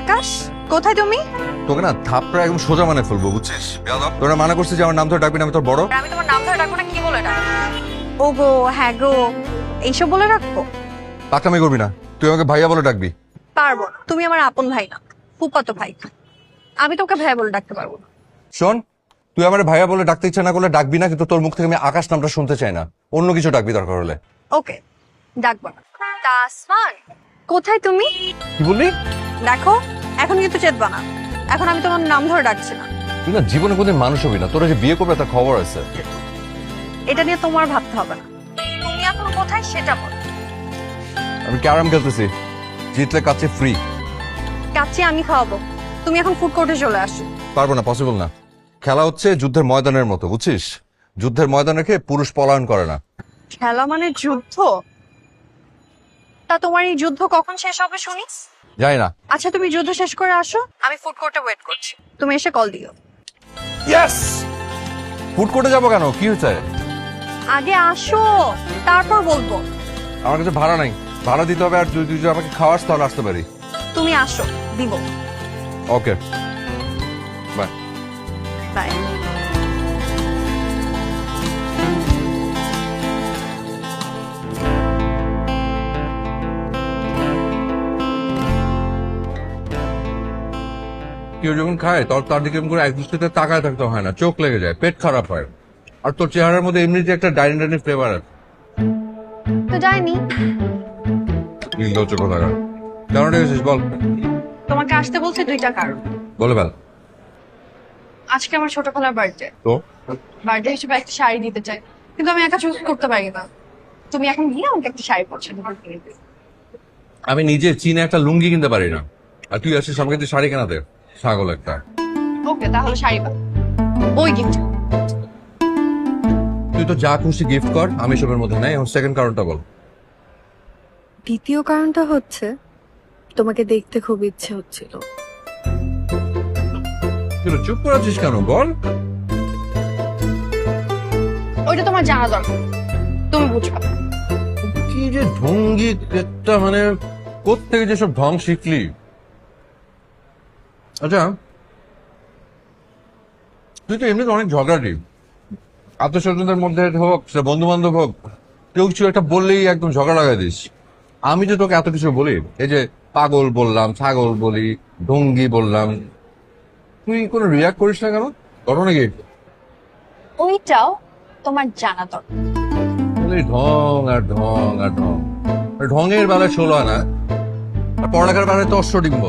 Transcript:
আকাশ, কোথায় তুমি? তোকে না থাপড়া একদম সোজা মানে ফেলবো, বুঝছিস? তোরা মানা করছিস যে আমার নাম ধরে ডাকবি না, আমি তোর বড়। আমি তোমার নাম ধরে ডাকবো না, কি বলে ডাকবো? ও গো, হ্যাঁ গো, এইসব বলে রাখবো? পাকামি করবি না, তুই আমাকে ভাইয়া বলে ডাকবি। পারবো না, তুমি আমার আপন ভাই না, ফুফাতো ভাই। আমি তোকে ভাইয়া বলে ডাকতে পারবো না। শোন, তুই আমার ভাইয়া বলে ডাকতে ইচ্ছা না করলে ডাকবি না, কিন্তু তোর মুখ থেকে আমি আকাশ নামটা শুনতে চাই না। অন্য কিছু ডাকবি দরকার হলে। ওকে, ডাকবো না। তাসমান, কোথায় তুমি? কি বললি? দেখো, এখন কিন্তু চেতবা না। এখন আমি তোমার নাম ধরে ডাকছি না। তুই না জীবনে কোনদিন মানুষ হবি না, তোরা যে বিয়ে করবে তার খবর আছে। এটা নিয়ে তোমার ভাবতে হবে না। তুমি এখন কোথায় সেটা বলো। আমি ক্যারাম খেলতেছি, জিতলে কাছে ফ্রি। কাচ্চি আমি খাওয়াবো, তুমি এখন ফুড কোর্টে চলে আসো। পারবো না, পসিবল না। খেলা হচ্ছে যুদ্ধের ময়দানের মতো, বুঝছিস? যুদ্ধের ময়দান রেখে পুরুষ পলায়ন করে না। খেলা মানে যুদ্ধ? তা তোমার এই যুদ্ধ কখন শেষ হবে শুনি? যাই না। আচ্ছা, তুমি যুদ্ধ শেষ করে আসো, আমি ফুড কোর্টে ওয়েট করছি, তুমি এসে কল দিও। ইয়েস! ফুড কোর্টে যাবো কেন, কি হয়েছে? আগে আসো, তারপর বলবো। আমার কাছে ভাড়া নাই, ভাড়া দিতে হবে। আর তুই যদি আমাকে খাওয়াস তাহলে আসতে পারি। তুমি আসো, দিব। ওকে, বাই। বাই। কেউ যখন খায় তার দিকে এরকম করে এক দৃষ্টিতে তাকায় থাকতে হয় না, চোখ লেগে যায়, পেট খারাপ হয়। আর তোর চেহারার মধ্যে এমনিতে একটা ডাইনি ডাইনি ফ্লেভার আছে। তো যাইনি। নির্লজ্জ কোথাকার। কেন ডেকেছিস বল? তোমাকে আসতে বলছে দুইটা কারণ। বলে বেল। আজকে আমার ছোট খালার বার্থডে। তো বার্থডে হিসেবে একটা শাড়ি দিতে চাই, কিন্তু আমি একা চুজ করতে পারি না। তুমি এখন গিয়ে আমাকে একটা শাড়ি পছন্দ করে কিনে দিও। আমি নিজে চীনে একটা লুঙ্গি কিনতে পারি না, আর তুই আসিস আমাকে তুই শাড়ি কেনাতে? ছাগল একটা। ওকে, তাহলে শাড়ি পাবো। ওই গিফট। তুই তো যা খুশি গিফট কর, আমি সবের মধ্যে নাই। এখন সেকেন্ড কারণটা বল। দ্বিতীয় কারণটা হচ্ছে তোমাকে দেখতে খুব ইচ্ছে হচ্ছিল। তুই চুপ করে আছিস কেন, বল। ওইটা তোমার জানা দরকার, তুমি বুঝবা। কি যে ঢঙ্গি একটা, মানে কোত্থেকে যেসব ঢং শিখলি। আচ্ছা, তুই তো এমনিতে অনেক ঝগড়াটি, আত্মস্বজনদের মধ্যে হোক, সে বন্ধু বান্ধব হোক, কেউ কিছু একটা বললেই একদম ঝগড়া লাগাই দিস। আমি যে তোকে এত কিছু বলি, এই যে পাগল বললাম, ছাগল বলি, ঢঙ্গি বললাম, তুই কোনো রিয়াক্ট করিস না কেন? করো নাকি? ওইটাও তোমার জানা দরকার। খালি ঢং আর ঢং আর ঢং। আর ঢঙের বেলায় ষোলো আনা, আর পড়ালেখার বেলায় তো অশ্বডিম্ব।